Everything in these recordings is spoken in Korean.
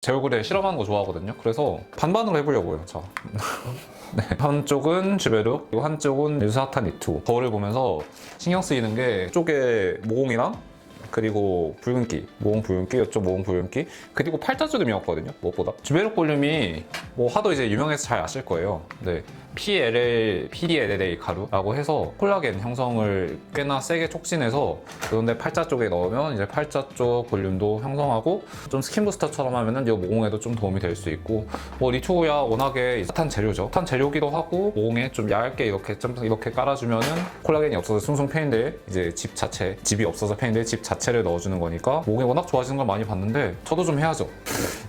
제 얼굴에 실험하는 거 좋아하거든요. 그래서 반반으로 해보려고요. 자. 네. 한쪽은 주베룩, 그리고 한쪽은 유사탄 니트. 거울을 보면서 신경 쓰이는 게 이쪽에 모공이랑 그리고 붉은기, 모공 붉은기, 이쪽 모공 붉은기, 그리고 팔자주름이었거든요. 무엇보다 주베룩 볼륨이 뭐 하도 이제 유명해서 잘 아실 거예요. 네. PDLLA 가루라고 해서 콜라겐 형성을 꽤나 세게 촉진해서 그런데 팔자 쪽에 넣으면 이제 팔자 쪽 볼륨도 형성하고 좀 스킨 부스터처럼 하면은 이 모공에도 좀 도움이 될 수 있고 뭐 리투고야 워낙에 탄 재료죠. 탄 재료기도 하고 모공에 좀 얇게 이렇게 깔아주면은 콜라겐이 없어서 숭숭 패인데 이제 집이 없어서 패인데 집 자체를 넣어주는 거니까 모공이 워낙 좋아지는 걸 많이 봤는데 저도 좀 해야죠.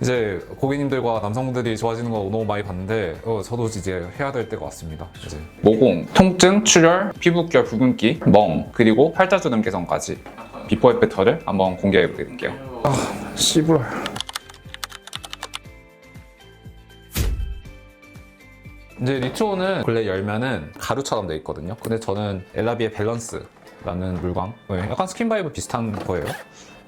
이제 고객님들과 남성분들이 좋아지는 거 너무 많이 봤는데 저도 이제 해야 될 때가 왔습니다. 이제 모공, 통증, 출혈, 피부결 붉은기, 멍, 그리고 팔자주름 개선까지 비포 애프터를 한번 공개해 드릴게요. 씨부랄. 이제 리투오는 원래 열면은 가루처럼 돼 있거든요. 근데 저는 엘라비의 밸런스라는 물광, 약간 스킨바이브 비슷한 거예요.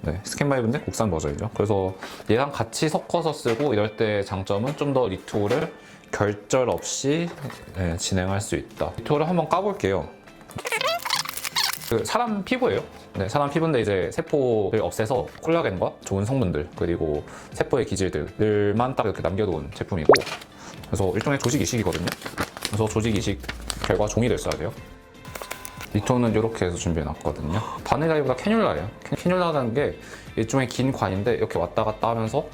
네, 스킨바이브인데 국산 버전이죠. 그래서 얘랑 같이 섞어서 쓰고 이럴 때 장점은 좀 더 리투오를 결절 없이 진행할 수 있다. 리투오를 한번 까볼게요. 사람 피부예요. 네, 사람 피부인데 이제 세포를 없애서 콜라겐과 좋은 성분들 그리고 세포의 기질들만 딱 이렇게 남겨놓은 제품이고, 그래서 일종의 조직 이식이거든요. 그래서 조직 이식 결과 종이를 써야 돼요. 리투오는 이렇게 해서 준비해놨거든요. 바늘라기보다 캐뉼라예요. 캐뉼라라는 게 일종의 긴 관인데 이렇게 왔다 갔다 하면서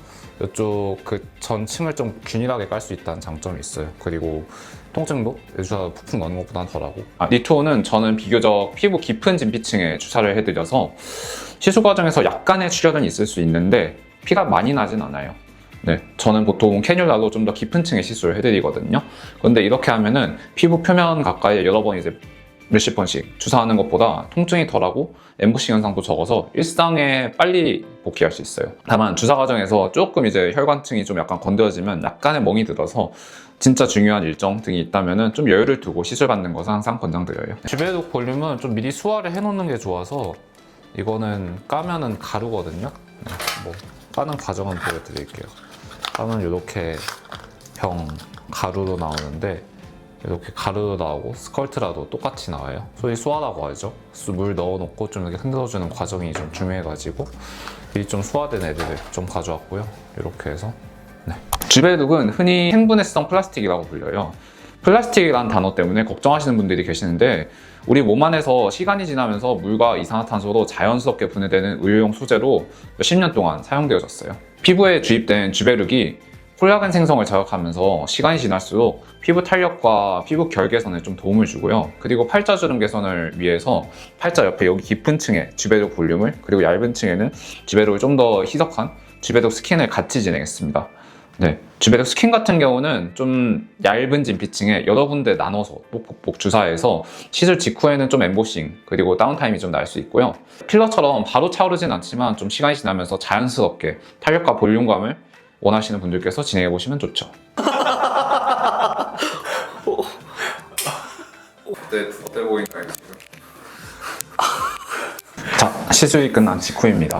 이쪽 그 전층을 좀 균일하게 깔 수 있다는 장점이 있어요. 그리고 통증도 주사 푹푹 넣는 것보다는 덜하고. 리투오는 저는 비교적 피부 깊은 진피층에 주사를 해드려서 시술 과정에서 약간의 출혈은 있을 수 있는데 피가 많이 나진 않아요. 네, 저는 보통 캐뉼라로 좀 더 깊은 층에 시술을 해드리거든요. 그런데 이렇게 하면은 피부 표면 가까이에 여러 번 이제 몇십 번씩 주사하는 것보다 통증이 덜하고 엠보싱 현상도 적어서 일상에 빨리 복귀할 수 있어요. 다만 주사 과정에서 조금 이제 혈관층이 좀 약간 건드려지면 약간의 멍이 들어서 진짜 중요한 일정 등이 있다면 좀 여유를 두고 시술 받는 것은 항상 권장드려요. 주베룩 볼륨은 좀 미리 수화를 해놓는 게 좋아서 이거는 까면은 가루거든요. 네, 뭐 까는 과정은 보여드릴게요. 까면 이렇게 병 가루로 나오는데 이렇게 가루도 나오고 스컬트라도 똑같이 나와요. 소위 수화라고 하죠. 물 넣어놓고 좀 이렇게 흔들어주는 과정이 좀 중요해가지고 이 좀 수화된 애들을 좀 가져왔고요. 이렇게 해서 주베룩은 흔히 생분해성 플라스틱이라고 불려요. 플라스틱이라는 단어 때문에 걱정하시는 분들이 계시는데 우리 몸 안에서 시간이 지나면서 물과 이산화탄소로 자연스럽게 분해되는 의료용 소재로 몇십 년 동안 사용되어졌어요. 피부에 주입된 주베룩이 콜라겐 생성을 자극하면서 시간이 지날수록 피부 탄력과 피부 결 개선에 좀 도움을 주고요. 그리고 팔자주름 개선을 위해서 팔자 옆에 여기 깊은 층에 주베룩 볼륨을, 그리고 얇은 층에는 주베룩을 좀 더 희석한 주베룩 스킨을 같이 진행했습니다. 네, 주베룩 스킨 같은 경우는 좀 얇은 진피층에 여러 군데 나눠서 뽁뽁뽁 주사해서 시술 직후에는 좀 엠보싱 그리고 다운타임이 좀 날 수 있고요. 필러처럼 바로 차오르진 않지만 좀 시간이 지나면서 자연스럽게 탄력과 볼륨감을 원하시는 분들께서 진행해 보시면 좋죠. 어때 보이나요 지금? 자, 시술이 끝난 직후입니다.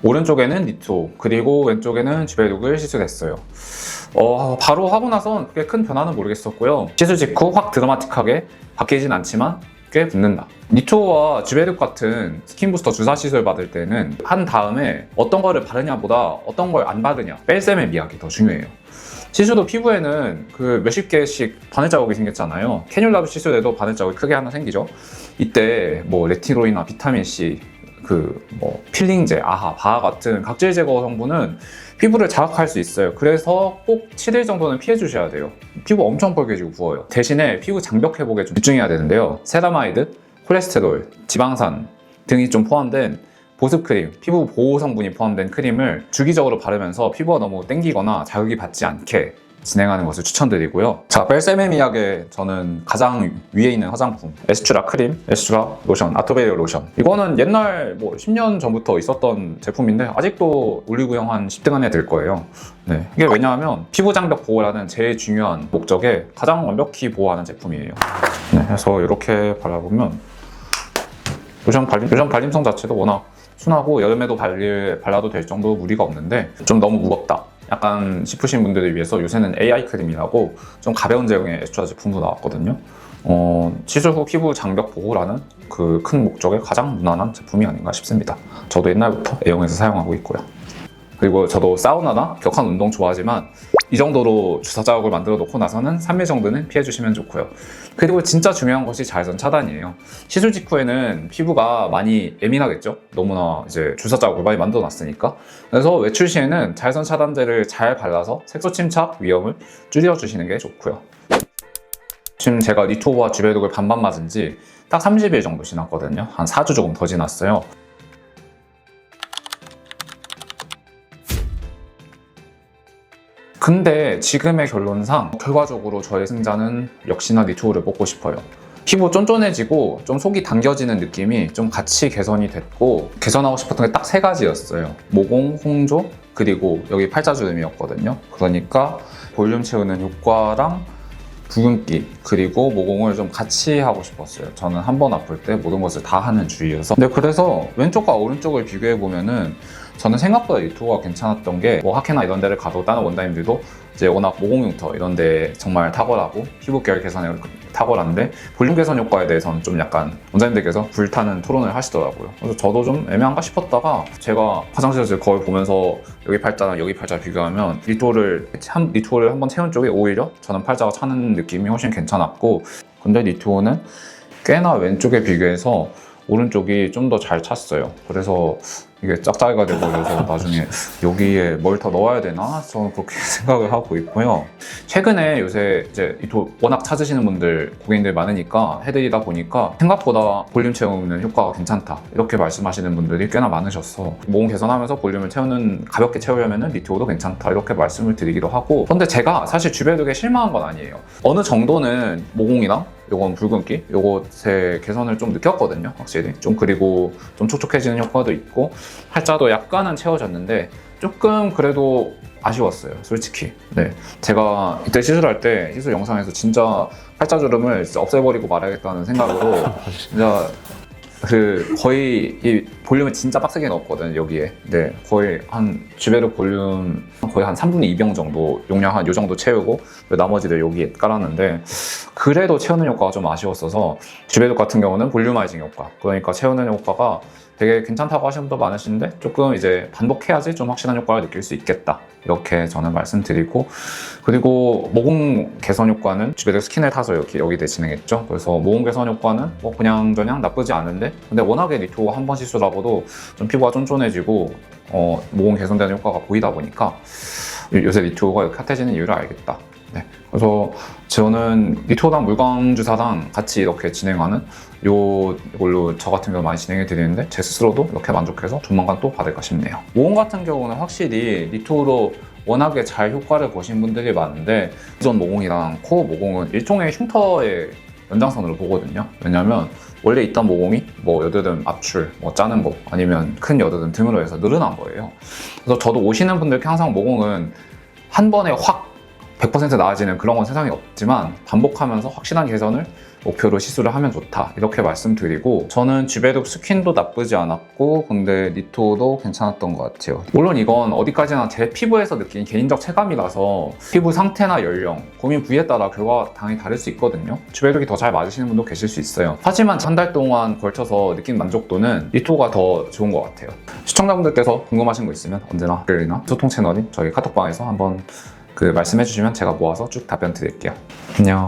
오른쪽에는 리투오, 그리고 왼쪽에는 주베룩을 시술했어요. 바로 하고 나선 그렇게 큰 변화는 모르겠었고요. 시술 직후 확 드라마틱하게 바뀌진 않지만 꽤 붓는다. 리투오와 주베룩 같은 스킨 부스터 주사 시술 받을 때는 한 다음에 어떤 거를 바르냐보다 어떤 걸 안 바르냐, 뺄셈의 미학이 더 중요해요. 시술도 피부에는 그 몇십 개씩 바늘 자국이 생겼잖아요. 캐뉼라 시술에도 바늘 자국이 크게 하나 생기죠. 이때 뭐 레티노이나 비타민C, 필링제, 아하, 바하 같은 각질 제거 성분은 피부를 자극할 수 있어요. 그래서 꼭 7일 정도는 피해 주셔야 돼요. 피부 엄청 빨개지고 부어요. 대신에 피부 장벽 회복에 좀 집중해야 되는데요. 세라마이드, 콜레스테롤, 지방산 등이 좀 포함된 보습크림, 피부 보호 성분이 포함된 크림을 주기적으로 바르면서 피부가 너무 땡기거나 자극이 받지 않게 진행하는 것을 추천드리고요. 자, 벨세메미약의 저는 가장 위에 있는 화장품 에스츄라 크림, 에스츄라 로션, 아토베리오 로션. 이거는 옛날 10년 전부터 있었던 제품인데 아직도 올리브영 한 10등 안에 들 거예요. 네, 이게 왜냐하면 피부 장벽 보호라는 제일 중요한 목적에 가장 완벽히 보호하는 제품이에요. 네, 그래서 이렇게 발라보면 로션 발림성 자체도 워낙 순하고 여름에도 발라도 될 정도 무리가 없는데 좀 너무 무겁다, 약간 싶으신 분들을 위해서 요새는 AI 크림이라고 좀 가벼운 제형의 에스쁘아 제품도 나왔거든요. 시술 후 피부 장벽 보호라는 그 큰 목적의 가장 무난한 제품이 아닌가 싶습니다. 저도 옛날부터 애용해서 사용하고 있고요. 그리고 저도 사우나나 격한 운동 좋아하지만 이 정도로 주사 자국을 만들어 놓고 나서는 3일 정도는 피해 주시면 좋고요. 그리고 진짜 중요한 것이 자외선 차단이에요. 시술 직후에는 피부가 많이 예민하겠죠? 너무나 이제 주사 자국을 많이 만들어 놨으니까. 그래서 외출 시에는 자외선 차단제를 잘 발라서 색소 침착 위험을 줄여 주시는 게 좋고요. 지금 제가 리투오와 주베독을 반반 맞은 지 딱 30일 정도 지났거든요. 한 4주 조금 더 지났어요. 근데 지금의 결론상 결과적으로 저의 승자는 역시나 리투오를 뽑고 싶어요. 피부 쫀쫀해지고 좀 속이 당겨지는 느낌이 좀 같이 개선이 됐고, 개선하고 싶었던 게 딱 3가지였어요. 모공, 홍조, 그리고 여기 팔자주름이었거든요. 그러니까 볼륨 채우는 효과랑 붉은기, 그리고 모공을 좀 같이 하고 싶었어요. 저는 한 번 아플 때 모든 것을 다 하는 주의여서. 근데 그래서 왼쪽과 오른쪽을 비교해보면은 저는 생각보다 리투오가 괜찮았던 게, 뭐 하케나 이런 데를 가도 다른 원장님들도 이제 워낙 모공 흉터 이런 데 정말 탁월하고 피부결 개선에 탁월한데, 볼륨 개선 효과에 대해서는 좀 약간 원장님들께서 불타는 토론을 하시더라고요. 그래서 저도 좀 애매한가 싶었다가 제가 화장실에서 거울 보면서 여기 팔자랑 여기 팔자 비교하면 리투오를 한번 채운 쪽에 오히려 저는 팔자가 차는 느낌이 훨씬 괜찮았고, 근데 리투오는 꽤나 왼쪽에 비교해서 오른쪽이 좀 더 잘 찼어요. 그래서 이게 짝짝이가 돼버려서 나중에 여기에 뭘 더 넣어야 되나? 저는 그렇게 생각을 하고 있고요. 최근에 요새 이제 리투오 워낙 찾으시는 분들, 고객님들 많으니까 해드리다 보니까 생각보다 볼륨 채우는 효과가 괜찮다, 이렇게 말씀하시는 분들이 꽤나 많으셨어. 모공 개선하면서 볼륨을 가볍게 채우려면 리투오도 괜찮다, 이렇게 말씀을 드리기도 하고. 그런데 제가 사실 주베독에 실망한 건 아니에요. 어느 정도는 모공이랑 요건 붉은기, 요것의 개선을 좀 느꼈거든요, 확실히. 그리고 좀 촉촉해지는 효과도 있고, 팔자도 약간은 채워졌는데 조금 그래도 아쉬웠어요, 솔직히. 네, 제가 이때 시술할 때 시술 영상에서 진짜 팔자주름을 진짜 없애버리고 말아야겠다는 생각으로 진짜 거의 이 볼륨을 진짜 빡세게 넣었거든요, 여기에. 네, 거의 한 주베독 볼륨 거의 한 3분의 2병 정도, 용량 한 요 정도 채우고 나머지를 여기에 깔았는데, 그래도 채우는 효과가 좀 아쉬웠어서. 주베독 같은 경우는 볼륨아이징 효과, 그러니까 채우는 효과가 되게 괜찮다고 하시는 분도 많으신데, 조금 이제 반복해야지 좀 확실한 효과를 느낄 수 있겠다, 이렇게 저는 말씀드리고. 그리고 모공 개선 효과는 주베독 스킨을 타서 여기 진행했죠. 그래서 모공 개선 효과는 뭐 그냥저냥 나쁘지 않은데, 근데 워낙에 리투오 한 번 시술하고도 좀 피부가 쫀쫀해지고 모공 개선되는 효과가 보이다 보니까 요새 리투오가 이렇게 핫해지는 이유를 알겠다. 네, 그래서 저는 리투오랑 물광 주사랑 같이 이렇게 진행하는 이걸로 저 같은 경우 많이 진행해 드리는데, 제 스스로도 이렇게 만족해서 조만간 또 받을까 싶네요. 모공 같은 경우는 확실히 리투오로 워낙에 잘 효과를 보신 분들이 많은데, 기존 모공이랑 코어 모공은 일종의 흉터의 연장선으로 보거든요. 왜냐면 원래 있던 모공이 뭐 여드름 압출, 뭐 짜는 거, 아니면 큰 여드름 등으로 해서 늘어난 거예요. 그래서 저도 오시는 분들께 항상 모공은 한 번에 확 100% 나아지는 그런 건 세상에 없지만, 반복하면서 확실한 개선을 목표로 시술을 하면 좋다, 이렇게 말씀드리고. 저는 주베독 스킨도 나쁘지 않았고, 근데 리투오도 괜찮았던 것 같아요. 물론 이건 어디까지나 제 피부에서 느낀 개인적 체감이라서 피부 상태나 연령, 고민 부위에 따라 결과가 당연히 다를 수 있거든요. 주베독이 더 잘 맞으시는 분도 계실 수 있어요. 하지만 한 달 동안 걸쳐서 느낀 만족도는 리투오가 더 좋은 것 같아요. 시청자분들께서 궁금하신 거 있으면 언제나 댓글이나 소통 채널인 저희 카톡방에서 한번 말씀해 주시면 제가 모아서 쭉 답변 드릴게요. 안녕.